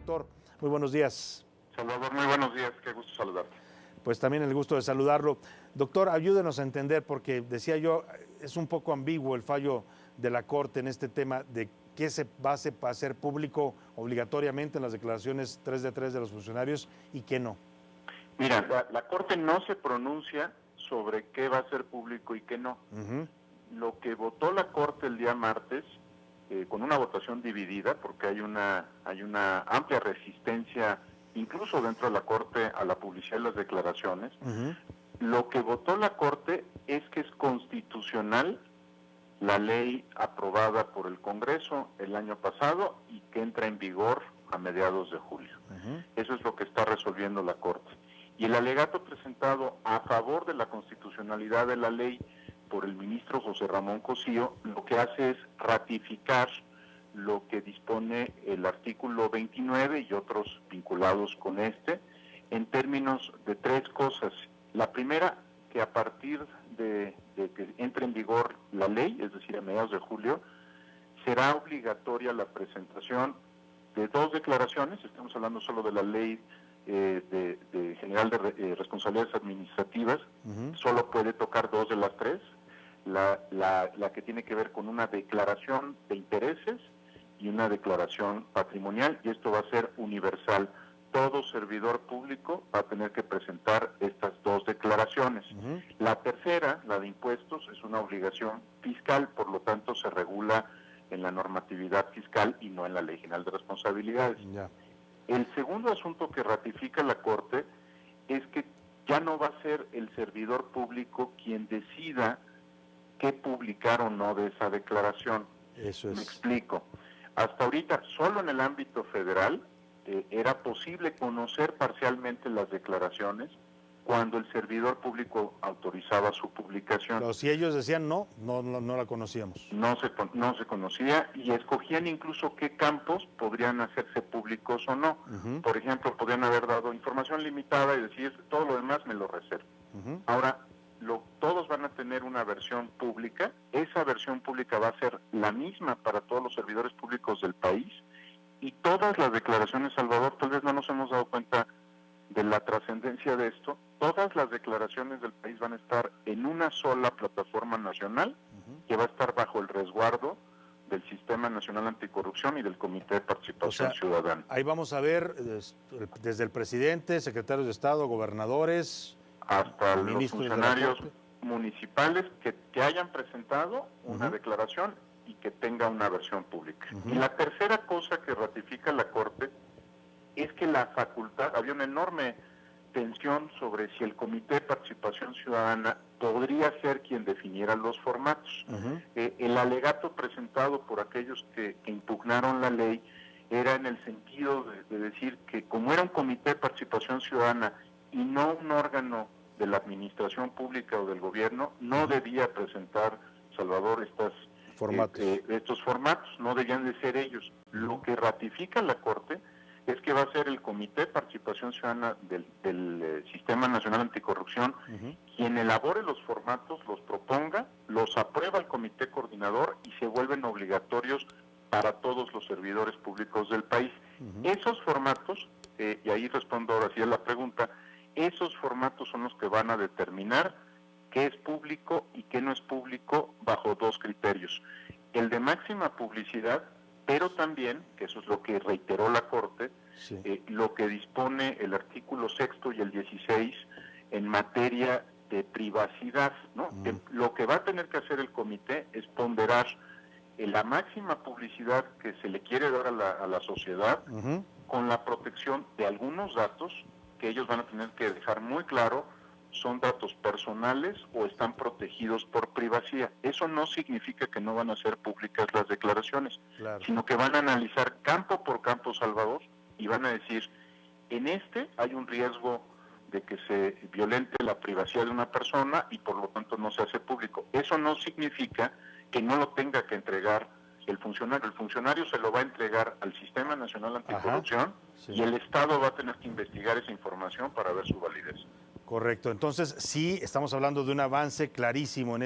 Doctor, muy buenos días. Salvador, muy buenos días, qué gusto saludarte. Pues también el gusto de saludarlo. Doctor, ayúdenos a entender, porque decía yo, es un poco ambiguo el fallo de la Corte en este tema de qué se base para hacer público obligatoriamente en las declaraciones 3 de 3 de los funcionarios y qué no. Mira, la Corte no se pronuncia sobre qué va a ser público y qué no. Lo que votó la Corte el día martes, con una votación dividida, porque hay una amplia resistencia, incluso dentro de la Corte, a la publicidad de las declaraciones, lo que votó la Corte es que es constitucional la ley aprobada por el Congreso el año pasado y que entra en vigor a mediados de julio. Eso es lo que está resolviendo la Corte. Y el alegato presentado a favor de la constitucionalidad de la ley por el ministro José Ramón Cosío, lo que hace es ratificar lo que dispone el artículo 29 y otros vinculados con este, en términos de tres cosas. La primera, que a partir de que entre en vigor la ley, es decir, a mediados de julio, será obligatoria la presentación de dos declaraciones. Estamos hablando solo de la ley de General de Responsabilidades Administrativas. Solo puede tocar dos de las tres. La que tiene que ver con una declaración de intereses y una declaración patrimonial, y esto va a ser universal. Todo servidor público va a tener que presentar estas dos declaraciones. La tercera, la de impuestos, es una obligación fiscal, por lo tanto se regula en la normatividad fiscal y no en la Ley General de Responsabilidades. El segundo asunto que ratifica la Corte es que ya no va a ser el servidor público quien decida qué publicar o no de esa declaración. Eso es. Me explico. Hasta ahorita, solo en el ámbito federal, era posible conocer parcialmente las declaraciones cuando el servidor público autorizaba su publicación. Pero si ellos decían no la conocíamos. No se conocía y escogían incluso qué campos podrían hacerse públicos o no. Por ejemplo, podrían haber dado información limitada y decir todo lo demás me lo reservo. Ahora, todos van a tener una versión pública. Esa versión pública va a ser la misma para todos los servidores públicos del país. Y todas las declaraciones, Salvador, tal vez no nos hemos dado cuenta de la trascendencia de esto, todas las declaraciones del país van a estar en una sola plataforma nacional que va a estar bajo el resguardo del Sistema Nacional Anticorrupción y del Comité de Participación Ciudadana. Ahí vamos a ver desde el presidente, secretarios de Estado, gobernadores, hasta los funcionarios municipales que hayan presentado una declaración y que tenga una versión pública. Y la tercera cosa que ratifica la Corte es que la facultad, había una enorme tensión sobre si el Comité de Participación Ciudadana podría ser quien definiera los formatos. El alegato presentado por aquellos que impugnaron la ley era en el sentido de decir que como era un Comité de Participación Ciudadana y no un órgano de la administración pública o del gobierno, no debía presentar, Salvador, estos formatos, no debían de ser ellos. Lo que ratifica la Corte es que va a ser el Comité de Participación Ciudadana del Sistema Nacional Anticorrupción quien elabore los formatos, los proponga, los aprueba el Comité Coordinador y se vuelven obligatorios para todos los servidores públicos del país. Esos formatos, y ahí respondo ahora sí a la pregunta, esos formatos son los que van a determinar qué es público y qué no es público bajo dos criterios. El de máxima publicidad, pero también, que eso es lo que reiteró la Corte, lo que dispone el artículo 6 y el 16 en materia de privacidad, ¿no? Lo que va a tener que hacer el comité es ponderar la máxima publicidad que se le quiere dar a la sociedad con la protección de algunos datos que ellos van a tener que dejar muy claro son datos personales o están protegidos por privacidad. Eso no significa que no van a ser públicas las declaraciones, sino que van a analizar campo por campo, Salvador, y van a decir, en este hay un riesgo de que se violente la privacidad de una persona y por lo tanto no se hace público. Eso no significa que no lo tenga que entregar el funcionario. El funcionario se lo va a entregar al Sistema Nacional Anticorrupción y el Estado va a tener que investigar esa información para ver su validez. Correcto. Entonces, sí, estamos hablando de un avance clarísimo en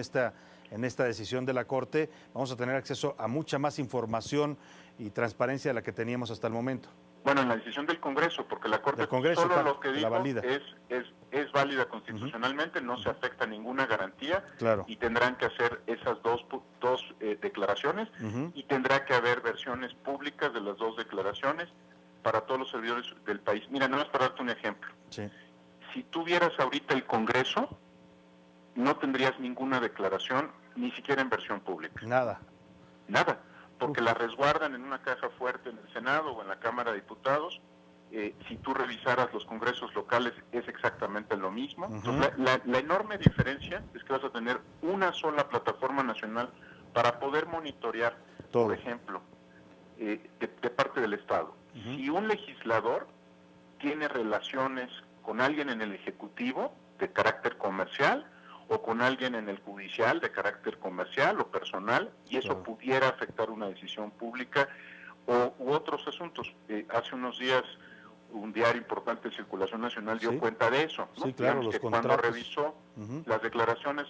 en esta decisión de la Corte, vamos a tener acceso a mucha más información y transparencia de la que teníamos hasta el momento. Bueno, en la decisión del Congreso, porque la Corte solo lo que dijo es válida constitucionalmente, no se afecta ninguna garantía, y tendrán que hacer esas dos declaraciones, y tendrá que haber versiones públicas de las dos declaraciones para todos los servidores del país. Mira, nada más para darte un ejemplo. Sí. Si tuvieras ahorita el Congreso, no tendrías ninguna declaración, ni siquiera en versión pública. Nada, porque la resguardan en una caja fuerte en el Senado o en la Cámara de Diputados. Si tú revisaras los congresos locales es exactamente lo mismo. Entonces, la enorme diferencia es que vas a tener una sola plataforma nacional para poder monitorear, por ejemplo, de parte del Estado. Si un legislador tiene relaciones con alguien en el Ejecutivo de carácter comercial, o con alguien en el judicial de carácter comercial o personal, y eso pudiera afectar una decisión pública u otros asuntos. Hace unos días un diario importante de circulación nacional dio cuenta de eso, ¿no? Sí, claro, los contratos. Cuando revisó las declaraciones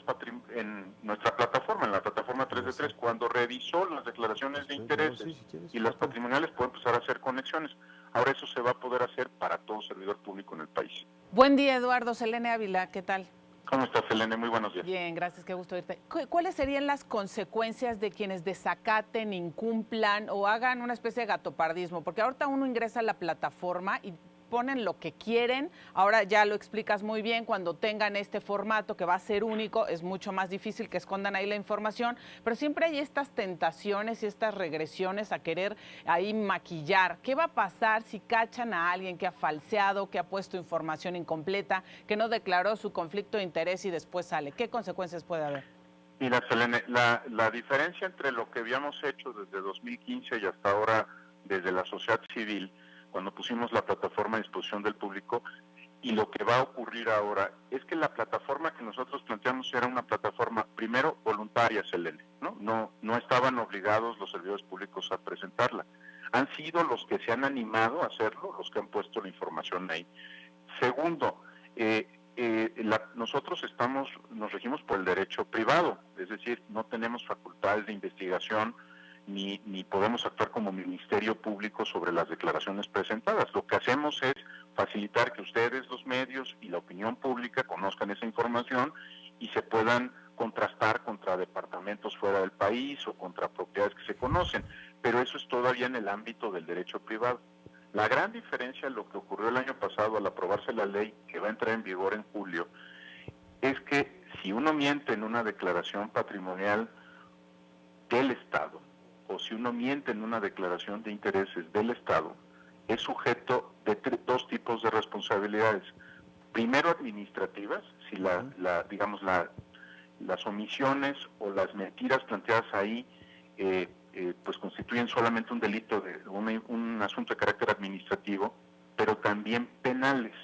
en nuestra plataforma, en la plataforma 3 de 3, cuando revisó las declaraciones de intereses y las patrimoniales, puede empezar a hacer conexiones. Ahora eso se va a poder hacer para todo servidor público en el país. Buen día, Eduardo. Selene Ávila, ¿qué tal? ¿Cómo estás, Selene? Muy buenos días. Bien, gracias, qué gusto irte. ¿Cuáles serían las consecuencias de quienes desacaten, incumplan o hagan una especie de gatopardismo? Porque ahorita uno ingresa a la plataforma y ponen lo que quieren. Ahora ya lo explicas muy bien, cuando tengan este formato que va a ser único, es mucho más difícil que escondan ahí la información, pero siempre hay estas tentaciones y estas regresiones a querer ahí maquillar. ¿Qué va a pasar si cachan a alguien que ha falseado, que ha puesto información incompleta, que no declaró su conflicto de interés y después sale? ¿Qué consecuencias puede haber? Mira, Selene, la diferencia entre lo que habíamos hecho desde 2015 y hasta ahora desde la sociedad civil, cuando pusimos la plataforma a disposición del público, y lo que va a ocurrir ahora, es que la plataforma que nosotros planteamos era una plataforma, primero, voluntaria, Selene, ¿no? No estaban obligados los servidores públicos a presentarla. Han sido los que se han animado a hacerlo, los que han puesto la información ahí. Segundo, nosotros nos regimos por el derecho privado, es decir, no tenemos facultades de investigación ni podemos actuar como Ministerio Público sobre las declaraciones presentadas. Lo que hacemos es facilitar que ustedes, los medios y la opinión pública conozcan esa información y se puedan contrastar contra departamentos fuera del país o contra propiedades que se conocen, pero eso es todavía en el ámbito del derecho privado. La gran diferencia de lo que ocurrió el año pasado al aprobarse la ley que va a entrar en vigor en julio es que si uno miente en una declaración patrimonial del Estado o si uno miente en una declaración de intereses del Estado, es sujeto de dos tipos de responsabilidades. Primero, administrativas, si las omisiones o las mentiras planteadas ahí pues constituyen solamente un delito, un asunto de carácter administrativo, pero también penales.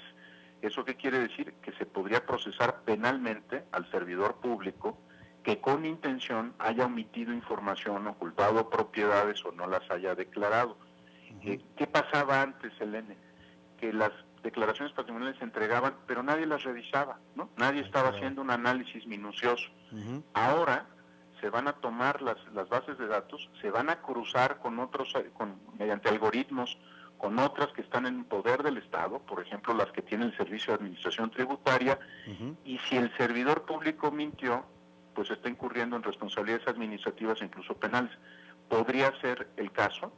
¿Eso qué quiere decir? Que se podría procesar penalmente al servidor público que con intención haya omitido información, ocultado propiedades o no las haya declarado. ¿Qué pasaba antes, Selene? Que las declaraciones patrimoniales se entregaban, pero nadie las revisaba, ¿no? Nadie estaba haciendo un análisis minucioso. Ahora se van a tomar las bases de datos, se van a cruzar con otros, mediante algoritmos, con otras que están en poder del Estado, por ejemplo, las que tiene el Servicio de Administración Tributaria, y si el servidor público mintió, pues está incurriendo en responsabilidades administrativas e incluso penales. Podría ser el caso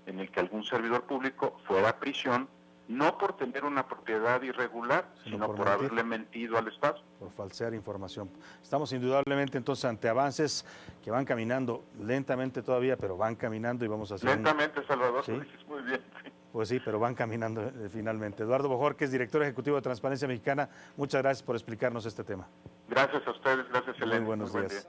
en el que algún servidor público fuera a prisión, no por tener una propiedad irregular, sino por haberle mentido al Estado. Por falsear información. Estamos indudablemente entonces ante avances que van caminando lentamente todavía, pero van caminando y vamos a hacer... Lentamente, Salvador, lo dices muy bien. Sí. Pues sí, pero van caminando finalmente. Eduardo Bojorquez, director ejecutivo de Transparencia Mexicana, muchas gracias por explicarnos este tema. Gracias a ustedes, gracias, Selene. Muy buenos días.